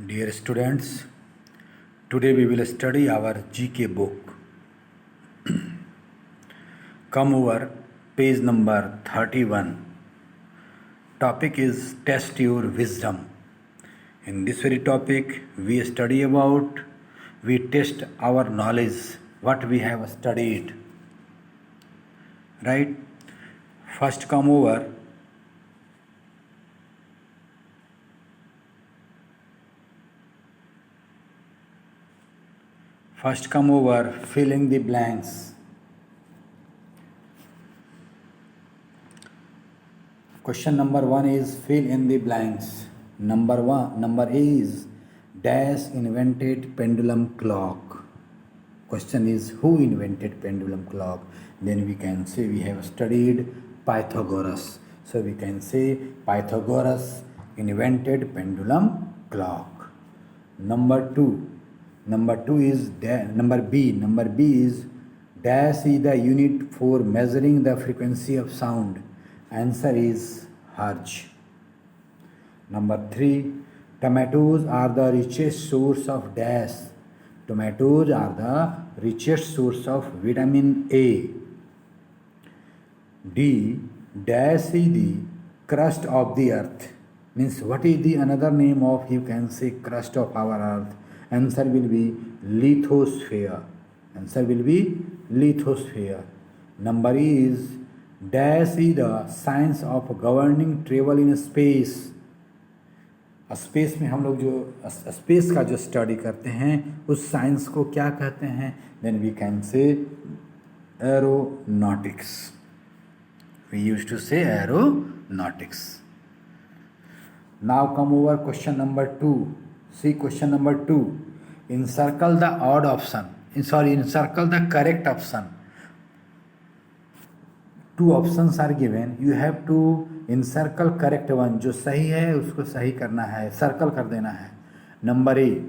Dear students, today we will study our GK book. Come over page number 31. Topic is Test Your Wisdom. In this very topic, we test our knowledge, what we have studied. Right? First come over. Fill in the blanks. Question number 1 is fill in the blanks. Number A is Dash invented pendulum clock. Question is who invented pendulum clock? Then we can say we have studied Pythagoras. So we can say Pythagoras invented pendulum clock. Number B is Dash is the unit for measuring the frequency of sound. Answer is hertz. Number 3, tomatoes are the richest source of dash. Tomatoes are the richest source of vitamin A. D, dash is the crust of the earth. Means what is the another name of, you can say, crust of our earth? Answer will be lithosphere. Number is dash is the science of governing travel in space. Space में हम लोग जो space का जो study करते हैं उस science को क्या कहते हैं? Then we can say aeronautics. We use to say aeronautics. Now come over question number 2. See question number 2. Encircle the correct option. Two options are given. You have to encircle correct one. जो सही है उसको सही करना है, circle कर देना है. Number A.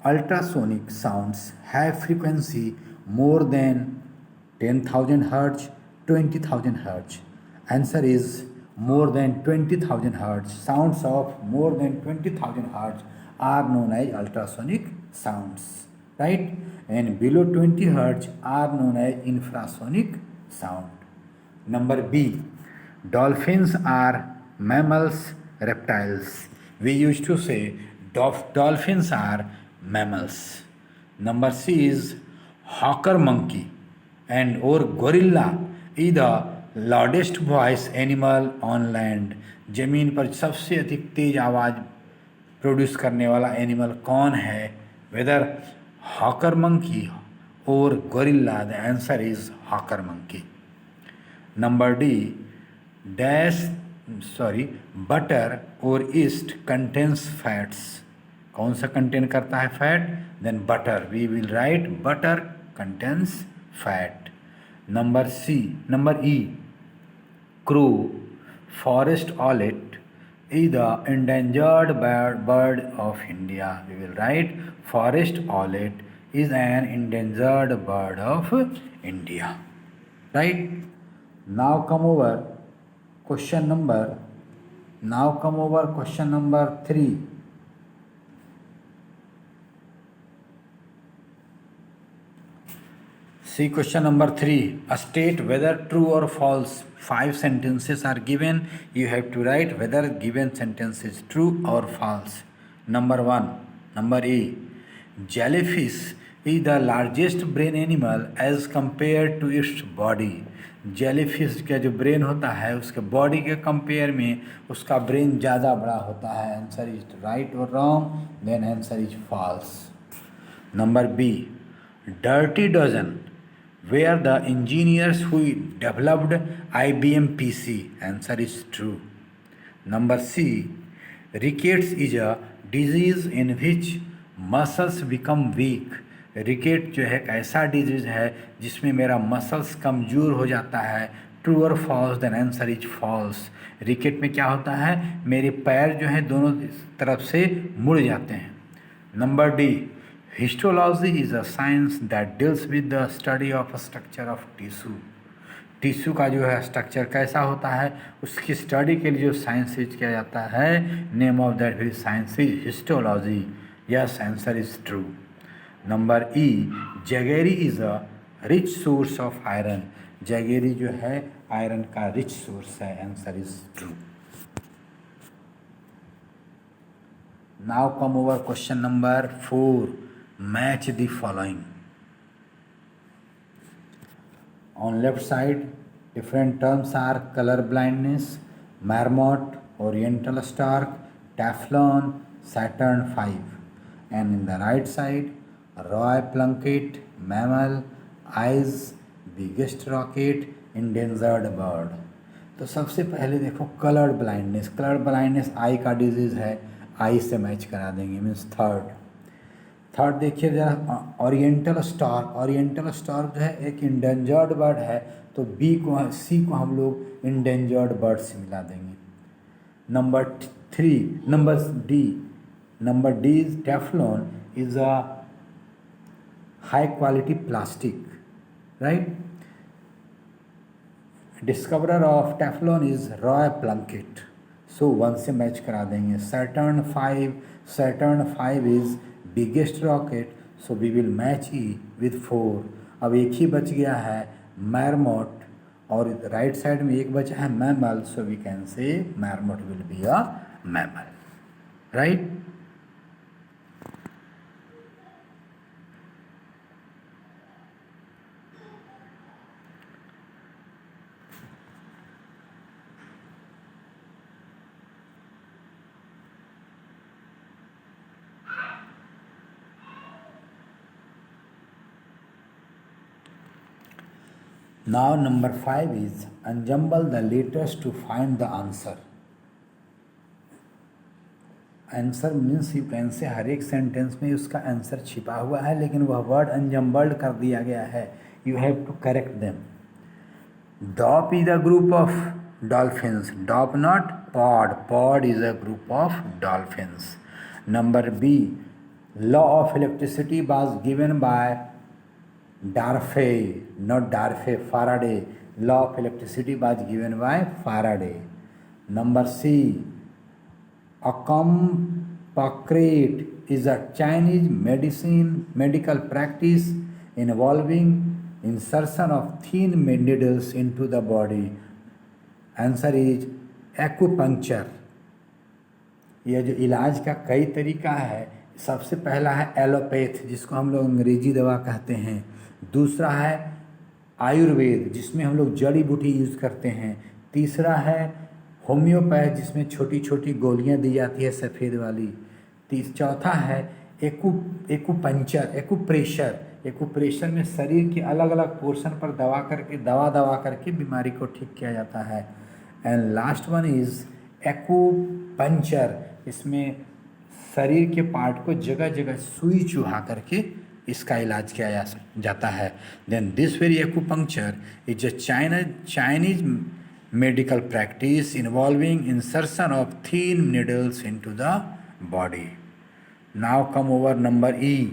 Ultrasonic sounds have frequency more than 10,000 hertz, 20,000 hertz. Answer is more than 20,000 hertz. Sounds of more than 20,000 hertz are known as ultrasonic sounds, right? And below 20 hertz are known as infrasonic sound. Number B, dolphins are mammals, reptiles. We used to say dolphins are mammals. Number C is hawker monkey and or gorilla is the loudest voice animal on land. जमीन पर सबसे अधिक तेज आवाज produce करने वाला animal कौन है? Whether hawker monkey और gorilla. The answer is hawker monkey. Number D, butter और ईस्ट कंटेन्स फैट्स. कौन सा कंटेन करता है fat? Then butter. We will write butter contains fat. Number E, crow, forest owlet is the endangered bird of India. We will write forest owlet is an endangered bird of India. Right? Now come over question number 3. See question number 3. State whether true or false. 5 sentences are given. You have to write whether given sentence is true or false. Number A. Jellyfish is the largest brain animal as compared to its body. Jellyfish का जो brain होता है उसके body के compare में उसका brain ज़्यादा बड़ा होता है. आंसर इज राइट और wrong? Then answer is false. Number B, dirty dozen were the engineers who developed IBM PC. Answer is true. Number C, rickets is a disease in which muscles become weak. रिकेट जो है एक ऐसा disease है जिसमें मेरा muscles कमज़ोर हो जाता है. ट्रू और false? Then answer is false. Rickets में क्या होता है? मेरे पैर जो हैं दोनों तरफ से मुड़ जाते हैं. Number D, histology is a science that deals with the study of a structure of tissue. Tissue का जो है स्ट्रक्चर कैसा होता है, उसकी स्टडी के लिए जो साइंस यूज किया जाता है, नेम ऑफ दैट भी science is histology. Yes, answer is true. Number E, jaggery is a rich source of iron. Jaggery जो है आयरन का रिच सोर्स है। Answer is true. Now come over question number 4, match the following. On left side, different terms are color blindness, Marmot, Oriental Stark, Teflon, Saturn V. And in the right side, Roy Plunkett, Mammal, Eyes, Biggest Rocket, Endangered Bird. तो सबसे पहले देखो colour blindness. Colour blindness आई का disease है, आई से match करा देंगे, means third देखिए जरा, ओरिएंटल स्टार्क। ओरिएंटल स्टार्क जो है एक इंडेंजर्ड बर्ड है, तो सी को हम लोग इंडेंजर्ड बर्ड से मिला देंगे। Number D is Teflon is a high quality plastic, right. Discoverer of Teflon is Roy Plunkett, so 1 से मैच करा देंगे। Saturn 5 is biggest rocket, so we will match E with 4। अब एक ही बच गया है मैरमोट, और राइट साइड में एक बचा है mammal, so we can say marmot will be a mammal, right. Now number 5 is unjumble the letters to find the answer. Answer means you can say हर एक सेंटेंस में उसका आंसर छिपा हुआ है, लेकिन वह वर्ड अनजम्बल्ड कर दिया गया है। You have to correct them. Dop is a group of dolphins, dop not pod, pod is a group of dolphins. Number B, law of electricity was given by Darfay, not Darfay, Faraday. Law of electricity was given by Faraday. Number C, Acampacrate is a Chinese medical practice involving insertion of thin needles into the body. Answer is acupuncture. यह जो इलाज का कई तरीका है, सबसे पहला है एलोपैथ, जिसको हम लोग अंग्रेजी दवा कहते हैं। दूसरा है आयुर्वेद, जिसमें हम लोग जड़ी बूटी यूज़ करते हैं। तीसरा है होम्योपैथ, जिसमें छोटी छोटी गोलियां दी जाती है सफ़ेद वाली। चौथा है एक्यूप्रेशर में शरीर के अलग अलग पोर्शन पर दवा करके बीमारी को ठीक किया जाता है। And last one is acupuncture, इसमें शरीर के पार्ट को जगह जगह सुई चुहा करके इसका इलाज किया जाता है। Then this very acupuncture is a Chinese medical practice involving insertion of thin needles into the body. Now come over number E.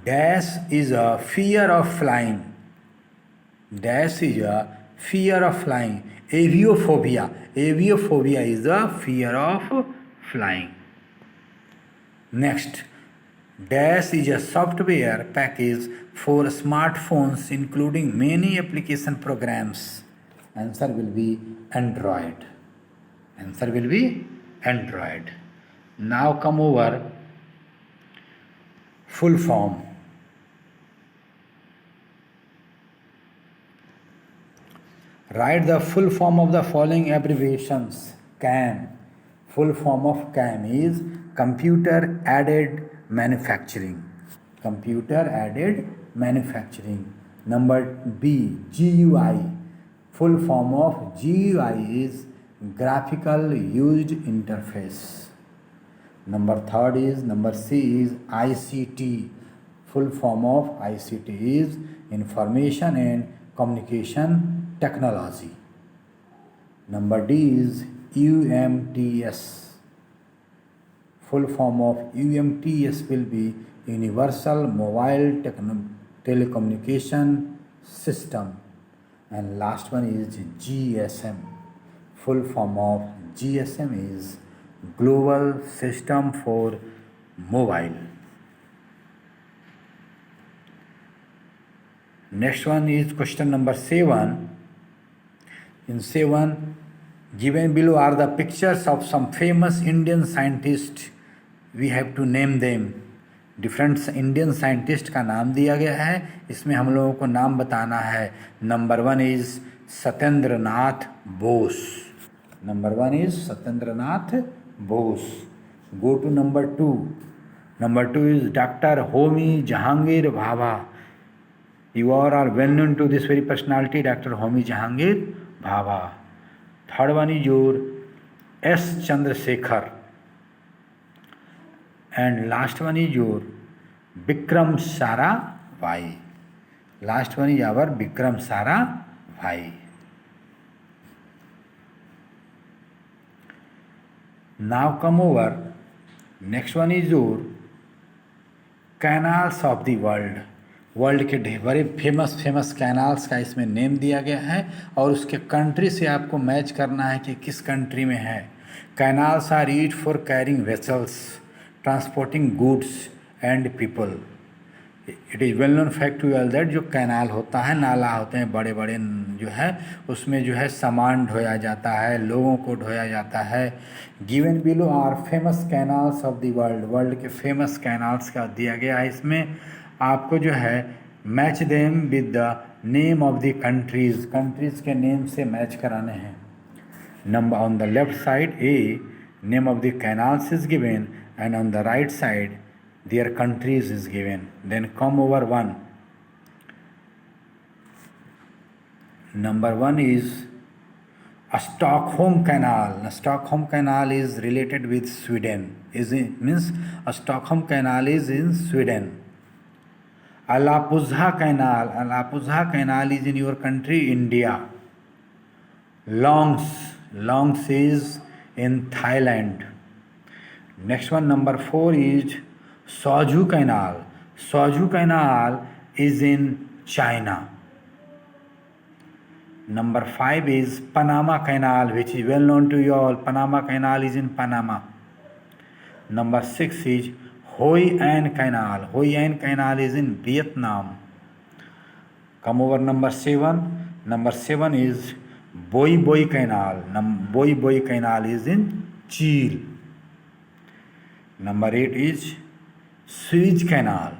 Dash is a fear of flying. Dash is a fear of flying. Aviophobia. Aviophobia is the fear of flying. Next, Dash is a software package for smartphones including many application programs. Answer will be Android. Answer will be Android. Now come over full form. Write the full form of the following abbreviations. CAM. Full form of CAM is Computer Aided Manufacturing. Computer Aided Manufacturing. Number B, GUI. Full form of GUI is Graphical Used Interface. Number C is ICT. Full form of ICT is Information and Communication Technology. Number D is UMTS. full form of UMTS will be Universal Mobile Telecommunication System, and last one is GSM. Full form of GSM is Global System for Mobile. Next one is question number 7. In 7, given below are the pictures of some famous Indian scientists. We have to name them. Different Indian scientist का नाम दिया गया है, इसमें हम लोगों को नाम बताना है. Number 1 is Satyendra Nath Bose. Number 1 is Satyendra Nath Bose. Go to number 2. Number 2 is doctor Homi Jahangir Bhabha. You all are well known to this very personality, Dr. Homi Jahangir Bhabha. Third one is your S. Chandrasekhar. And last one is your Bikram Sarabhai. Last one is our Bikram Sarabhai. Now come over. Next one is your canals of the world. World के बड़े famous canals का इसमें name दिया गया है और उसके country से आपको मैच करना है कि किस कंट्री में है. Canals are used for carrying vessels, transporting goods and people. It is well known fact to all that जो कैनाल होता है, नाला होते हैं बड़े बड़े जो है, उसमें जो है सामान ढोया जाता है, लोगों को ढोया जाता है. Given below are famous canals of the world. World के फेमस कैनाल्स का दिया गया है. इसमें आपको जो है match them with the name of the countries. Countries के नेम से मैच कराने हैं. Number on the left side a name of the canals is given and on the right side their countries is given. Then come over 1. Number 1 is a Stockholm Canal. The Stockholm Canal is related with Sweden. Means a Stockholm Canal is in Sweden. A Lapuzha Canal. A Lapuzha Canal is in your country India. Longs is in Thailand. Next one, number 4 is Suez Canal. Suez Canal is in China. Number 5 is Panama Canal, which is well known to you all. Panama Canal is in Panama. Number 6 is Hoi An Canal. Hoi An Canal is in Vietnam. Come over number 7. Number 7 is Boi Boi Canal. Boi Boi Canal is in Chile. Number 8 is Suez Canal.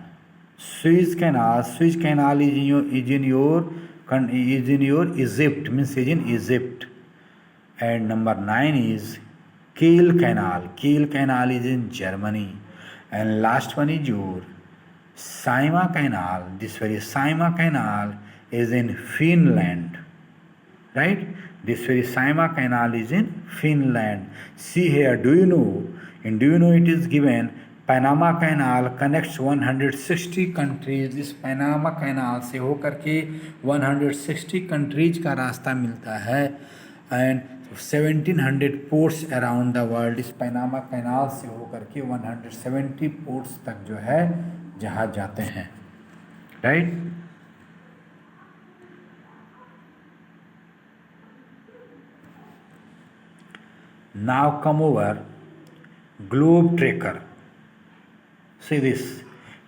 Suez Canal is in your Egypt, means is in Egypt. And number 9 is Kiel Canal. Kiel Canal is in Germany. And last one is your Saimaa Canal. This very Saimaa Canal is in Finland. Right? This very Saimaa Canal is in Finland. See here, do you know it is given Panama Canal connects 160 countries. इस Panama canal से होकर के 160 countries का रास्ता मिलता है. And 1700 ports around the world. इस Panama canal से होकर के 170 पोर्ट्स तक जो है जहाज जाते हैं. Right. Now come over globe tracker. See this.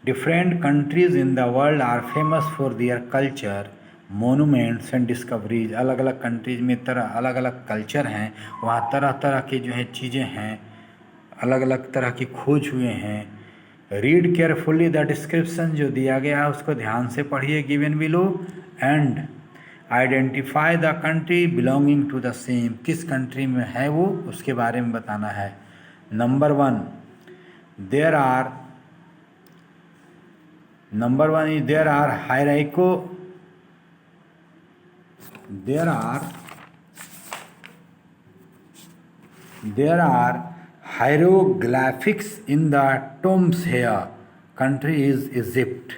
Different countries in the world are famous for their culture, monuments and discoveries. अलग अलग कंट्रीज में अलग अलग कल्चर हैं, वहाँ तरह तरह की जो है चीज़ें हैं, अलग अलग तरह की खोज हुए हैं. रीड केयरफुली द डिस्क्रिप्शन जो दिया गया है उसको ध्यान से पढ़िए given below. And identify the country belonging to the same. किस कंट्री में है वो, उसके बारे में बताना है. Number 1 there are hieroglyphics in the tombs here. Country is Egypt.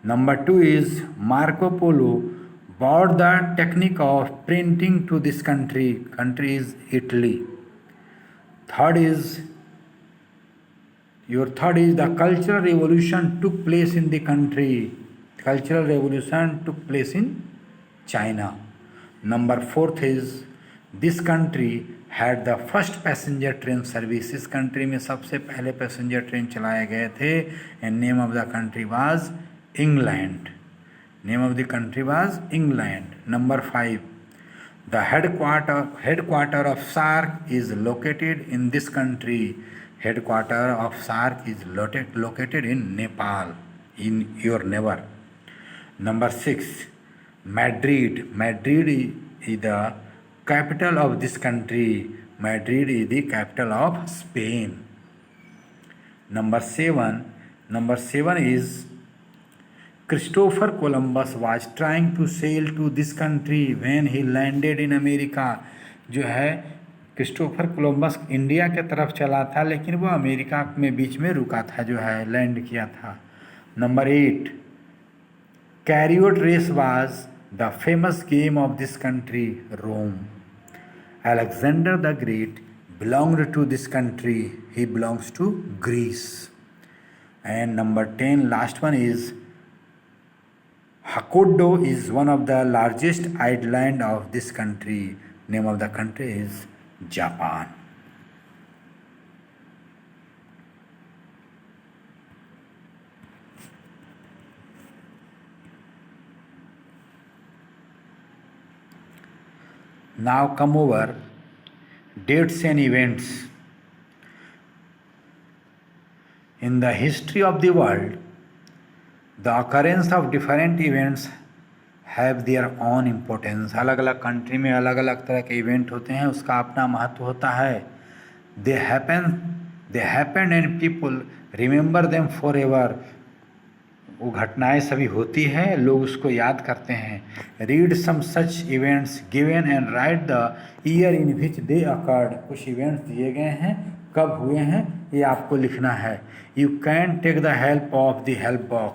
Number 2 is Marco Polo brought the technique of printing to this country. Country is Italy. Third is Your third is the cultural revolution took place in the country. Cultural revolution took place in China. Number fourth is this country had the first passenger train service. इस country में सबसे पहले passenger train चलाए गए थे. And name of the country was England. Name of the country was England. Number five. The headquarter of SAARC is located in this country. Headquarter of SAARC is located in Nepal, in your neighbor. Number six, Madrid. Madrid is the capital of this country. Madrid is the capital of Spain. Number seven is Christopher Columbus was trying to sail to this country when he landed in America. जो है Christopher Columbus India के तरफ चला था, लेकिन वो America में बीच में रुका था, जो है लैंड किया था. Number eight, chariot race was the famous game of this country, Rome. Alexander the Great belonged to this country. He belongs to Greece. And number 10, last one is Hokkaido is one of the largest island of this country. Name of the country is Japan. Now come over dates and events. In the history of the world, the occurrence of different events have their own importance. अलग अलग country में अलग अलग तरह के event होते हैं, उसका अपना महत्व होता है. They happen and people remember them forever. वो घटनाएं सभी होती हैं, लोग उसको याद करते हैं. Read some such events given and write the year in which they occurred. कुछ इवेंट्स दिए गए हैं, कब हुए हैं ये आपको लिखना है. You can take the help of the help box.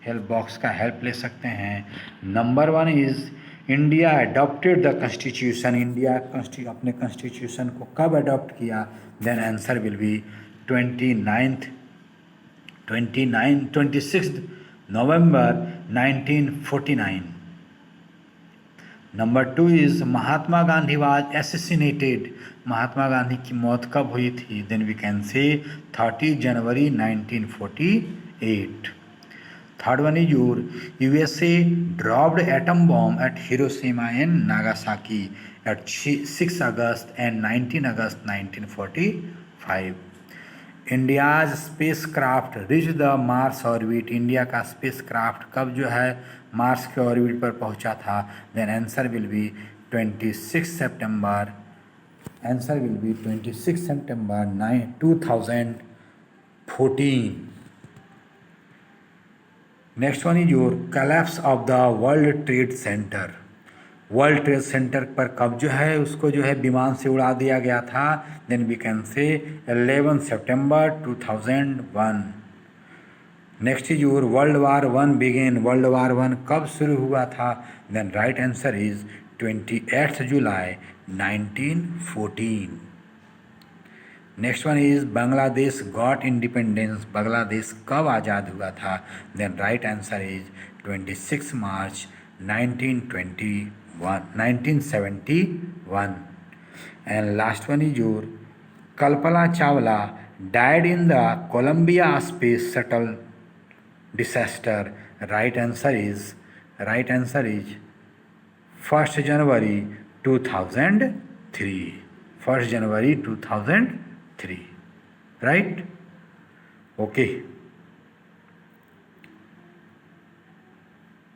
Help box का हेल्प ले सकते हैं. Number one is India adopted the constitution. India अपने कॉन्स्टिट्यूशन को कब अडॉप्ट किया? Then answer will be 26 November 1949. Number two is Mahatma Gandhi was assassinated. Mahatma Gandhi की मौत कब हुई थी? Then we can say 30 January 1948. Third one is your USA dropped atom bomb at Hiroshima and Nagasaki at 6 August and 19 August 1945. India's spacecraft reached the Mars orbit. India का spacecraft कब जो है Mars के ऑर्बिट पर पहुंचा था? Then answer will be 26 September. Answer will be 26 September 2014. Next one is your collapse of the world trade centre. World trade centre पर कब जो है उसको जो है विमान से उड़ा दिया गया था? Then we can say 11 September 2001. Next is your world war one began. World war one कब शुरू हुआ था? Then right answer is 28 July 1914. Next one is Bangladesh got independence. Bangladesh कब आज़ाद हुआ था? Then right answer is 26 March 1971. And last one is your Kalpana Chawla died in the Columbia space shuttle disaster. Right answer is 1 January 2003. 1 January 2003. Right? Okay.